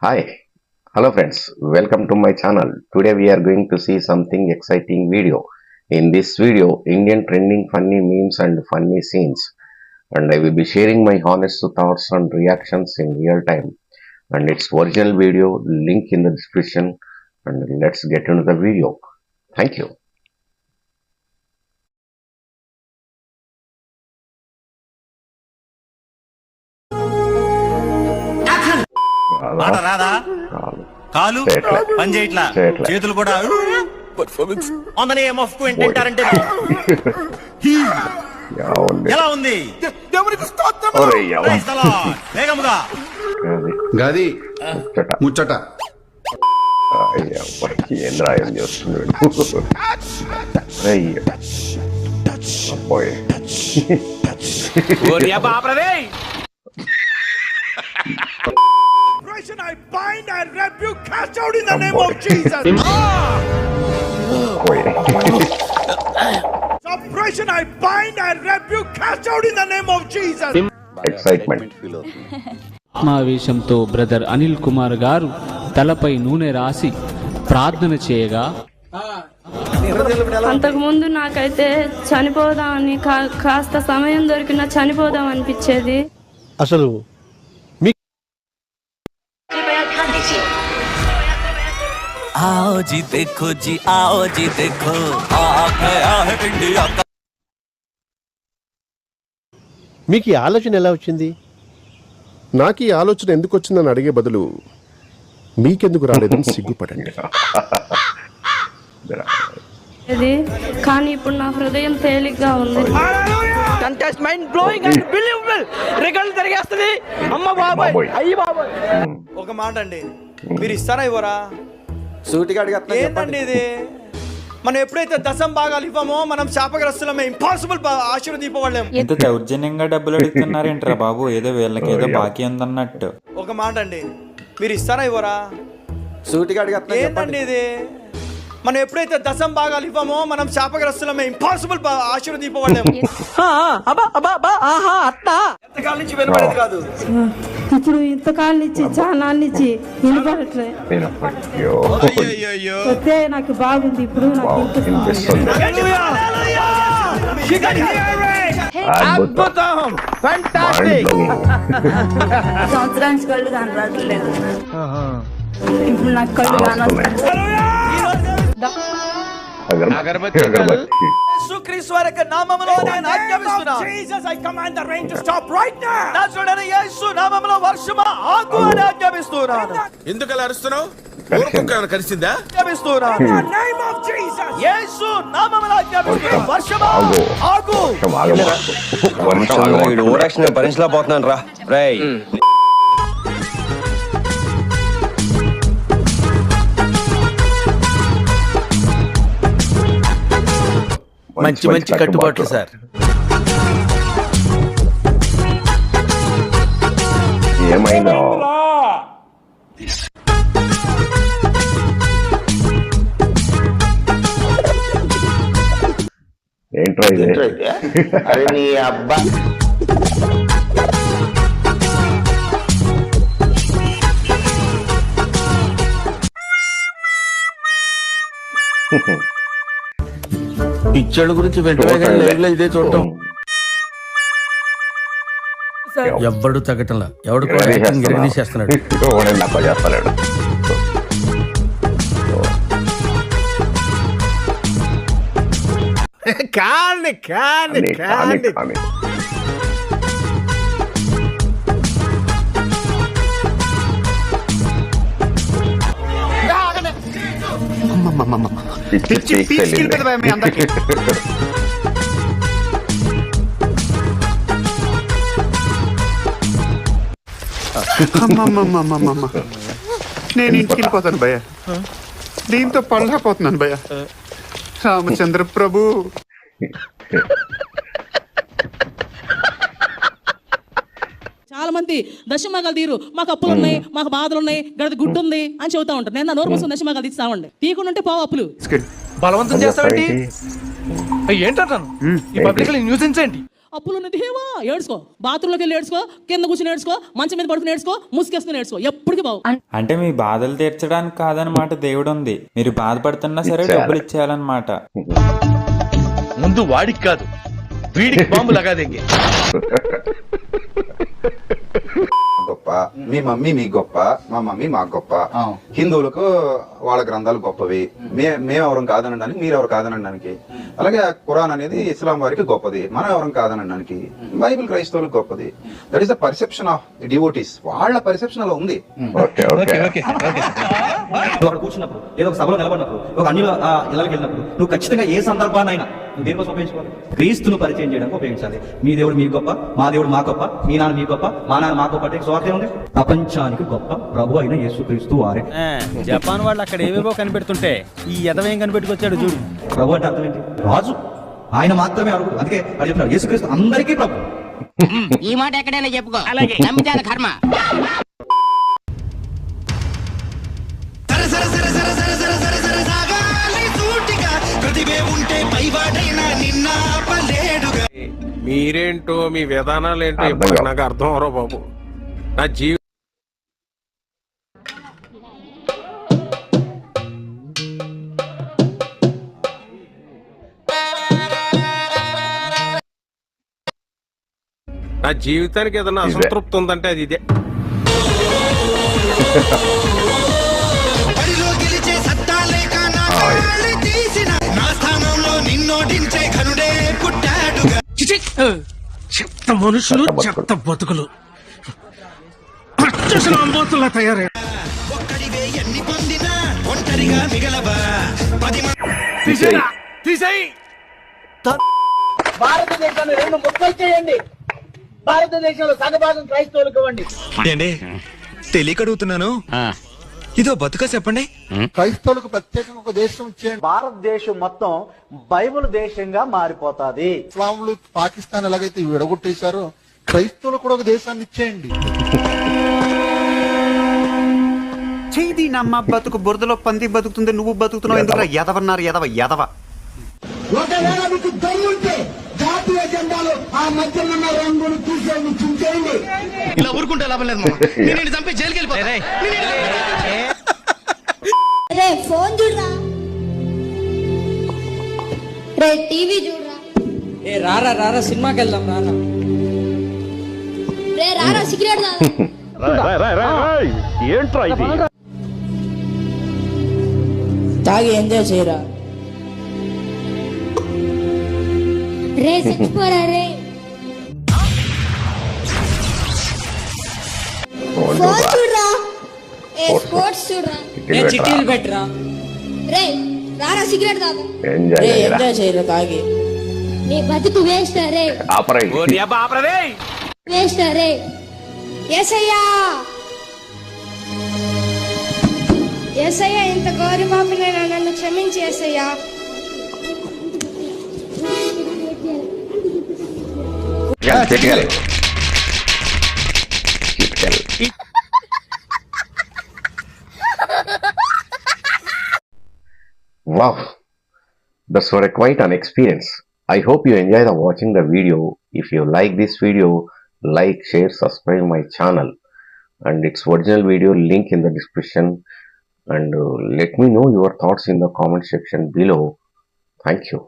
Hi, hello friends, welcome to my channel. Today we are going to see something exciting video. In this video, Indian trending funny memes and funny scenes. And I will be sharing my honest thoughts and reactions in real time. And its original video link in the description. And let's get into the video. Thank you. మాట రాదా? కాలు పని చేయట్లా, చేతులు కూడా on the name of Quentin Tarantino. ఎలా ఉంది? Praise the Lord. వేగముగా గది ముచ్చట ఏం చేస్తున్నాడు? I bind and rebuke, cast out in the name of Jesus. Suppression, I bind and rebuke, cast out in the name of Jesus. Excitement. ఆవేశంతో brother Anil Kumar గారు తలపై నూనె రాసి ప్రార్థన చేయగా అంతకుముందు నాకైతే చనిపోదామని కాస్త సమయం దొరికినా చనిపోదాం అనిపించేది. అసలు आओ जी देखो जी, आओ जी देखो, आ गया है इंडिया का. మీకు ఈ ఆలోచన ఎలా వచ్చింది? నాకు ఈ ఆలోచన ఎందుకు వచ్చిందని అడిగే బదులు మీకెందుకు రాలేదని సిగ్గుపడండి. కానీ ఇప్పుడు నా హృదయం తేలిగ్గా ఉంది. Contest mind blowing and believable result జరిగేస్తది. అమ్మ బాబాయ్, అయ్యి బాబాయ్. ఒక మాట అండి, మీరు ఇస్తారా ఇవ్వరా? సూటిగా అడిగేస్తా. ఏంటండి ఇది? మనం ఎప్పుడైతే దశం భాగాలు ఇవ్వమో మనం శాపగ్రస్తులమే, ఇంపాసిబుల్ ఆశీర్వదింపబడలేము. ఇంత దౌర్జన్యంగా డబ్బులు అడుగుతున్నారేంట్రా బాబు? ఏదో వీళ్ళకి ఏదో బాకీ ఉందన్నట్టు. ఒక మాట అండి, మీరు ఇస్తారా ఇవ్వరా? సూటిగా అడిగేస్తా. ఏంటండి ఇది? మనం ఎప్పుడైతే దశం భాగాలు ఇవ్వమో మనం శాపగ్రస్తులమే, ఇంపాసిబుల్ ఆశీర్వదింపబడలేము. ఎంతకాలం నుంచి వినపడేది కాదు, ఇప్పుడు ఇంతకాలం నుంచి చాలా నుంచి వినపడట్లే. వస్తే నాకు బాగుంది, ఇప్పుడు నాకు సంవత్సరానికి కళ్ళు కనరాట్లేదు, ఇప్పుడు నాకు కళ్ళు కానొస్తుంది. యేసుక్రీస్తు వారి నామములో నేను ఆజ్ఞాపిస్తున్నాను. Jesus, I command the rain to stop right now. నజరుడైన యేసు నామములో వర్షమా ఆగు అని ఆజ్ఞాపిస్తున్నాను. ఎందుకు అలా అరుస్తున్నావు? ఊరుకుక్కను కలిసిందా? ఆజ్ఞాపిస్తున్నాను. In the name of Jesus. యేసు నామములో ఆజ్ఞాపిస్తున్నాను. వర్షమా ఆగు. వీడు ఓరక్షణ భరించలేకపోతున్నాను రా. రేయ్ మంచి మంచి కట్టుబాట్లు సార్. ఏమైనా ఏంట్రా ఇది? అరే నీ అబ్బా. పిచ్చోళ్ళ గురించి వెంటనే లైవ్ లో ఇదే చూడటం. ఎవ్వడు తగ్గటంలా, ఎవడు కూడా గిరగదీసేస్తున్నాడు. చేస్తాడు. కాని కాని కాని పిచ్చి పీక్కెళ్ళిపోయింది భయ మీ అందరికి. నేను ఇంటికి వెళ్ళిపోతాను భయ్య, దీంతో పళ్ళకపోతున్నాను భయ్య. రామచంద్ర ప్రభు, చాలా మంది దశమాగాలు తీరు, మాకు అప్పులు ఉన్నాయి, మాకు బాధలు ఉన్నాయి, గడది గుడ్డు ఉంది అని చెబుతా ఉంటారు. నేను నోరు మూసుకుని దశమాగాలు తీస్తామండి, తీయకుండా ఉంటే పోవు అప్పులు. బలవంతం చేస్తావేంటి? ఏంటంటాను ఈ పబ్లిక్ న్యూసెన్స్ ఏంటి? అప్పులున్న దేవా ఏడ్చుకో, బాత్రూంలోకి వెళ్ళి ఏడ్చుకో, కింద కూర్చొని ఏడ్చుకో, మంచం మీద పడుకుని ఏడ్చుకో, ముసుకేసుకుని ఏడ్చుకో, ఎప్పటికీ బావు. అంటే మీ బాధలు తీర్చడానికి కాదనమాట దేవుడు ఉంది, మీరు బాధపడుతున్నా సరే డబ్బులు ఇచ్చేయాలన్నమాట. ముందు వాడికి కాదు వీడికి బాంబు లగాదేంగే. గొప్ప, మీ మమ్మీ మీకు గొప్ప, మా మమ్మీ మాకు గొప్ప. హిందువులకు వాళ్ళ గ్రంథాలు గొప్పవి, మేమెవరం కాదనడానికి, మీరెవరు కాదనడానికి. అలాగే ఖురాన్ అనేది ఇస్లాం వారికి గొప్పది, మనం ఎవరం కాదనడానికి. బైబిల్ క్రైస్తవులకు గొప్పది. That is the perception of devotees. వాళ్ళ పర్సెప్షన్ అలా ఉంది. కూర్చున్నప్పుడు ఏదో ఒక సభలో నిలబడినప్పుడు, ఒక అన్యుల ఇళ్ళకి వెళ్ళినప్పుడు నువ్వు ఖచ్చితంగా ఏ సందర్భాన్నైనా నువ్వు దేనికోసం ఉపయోగించుకోవాలి? క్రీస్తును పరిచయం చేయడానికి ఉపయోగించాలి. మీ దేవుడు మీ గొప్ప, మా దేవుడు మా గొప్ప, మీ నాన్న మీ గొప్ప, మా నాన్న మా గొప్ప అంటే స్వార్థం ఉంది. ప్రపంచానికి గొప్ప ప్రభు అయిన యేసుక్రీస్తు వారే. జపాన్ వాళ్ళు అక్కడ ఏవేవో కనిపెడుతుంటే ఈ ఎదవేం కనిపెట్టుకొచ్చాడు చూడు. ప్రభు అంటే అర్థం ఏంటి? రాజు. ఆయన మాత్రమే అడుగు. అందుకే అది చెప్తారు యేసుక్రీస్తు అందరికీ ప్రభు. ఈ మాట ఎక్కడైనా చెప్పుకో, అలాగే నమ్మితే కర్మ. మీరేంటో మీ విధానాలు ఏంటో ఇప్పుడు నాకు అర్థం అవరో బాబు. నా జీవితం నా జీవితానికి ఏదైనా అసంతృప్తి ఉందంటే అది ఇదే. చెత్త మనుషులు, చెత్త బతుకులు, అంబోతుల్లా తయారయ్యారు. భారతదేశాన్ని 2 ముక్కలు చేయండి. భారతదేశంలో సగభాగం క్రైస్తవులకు ఇవ్వండి. తెలియక అడుగుతున్నాను, ఇదో బతుక చెప్పండి. క్రైస్తవులకు ప్రత్యేకంగా ఒక దేశం ఇచ్చేయండి. భారతదేశం మొత్తం బైబిల్ దేశంగా మారిపోతాది. ఇస్లాంలు పాకిస్తాన్ ఎలాగైతే విడగొట్టేశారో క్రైస్తవులు కూడా ఒక దేశాన్ని ఇచ్చేయండి. చేది నమ్మ బతుకు బురదలో పంది బతుకుతుంది, నువ్వు బతుకుతున్నావు ఎందుకు? ఎదవన్నారు ఎదవ ఎదవ. ఒకవేళ మీకు దమ్ముంటే జాతీయ జెండాలు ఆ మధ్యలో ఉన్న రంగులు తీసేయండి, చించేయండి. ఇలా ఊరుకుంటే లాభం లేదు, నేను చంపి జైలుకి వెళ్ళిపోతా. ఫోన్ చూడరా, రే టీవీ చూడరా, ఏ రారా రారా సినిమాకి వెళ్దాం రారా, రే రారా సిగరెట్ ఏంట్రా ఇది? తాగి ఎంజాయ్ చేయరా. రే చచ్చిపోరా రే. ఫోన్ చూడరా, ఏ స్పోర్ట్స్ చూడరా, చిట్టీలు పెట్టరా, రే రారా సిగరెట్ తాగు, రే ఎంజాయ్ చేయరా తాగి. నీ బతుకు వేస్ట్ రే, వేస్ట్ రే. యేసయ్యా, యేసయ్యా, ఇంత గౌరి పాపనైనా నన్ను క్షమించి యేసయ్యా. Wow, that's what quite an experience. I hope you enjoy watching the video. If you like this video, like, share, subscribe my channel, and its original video link in the description, and let me know your thoughts in the comment section below. Thank you.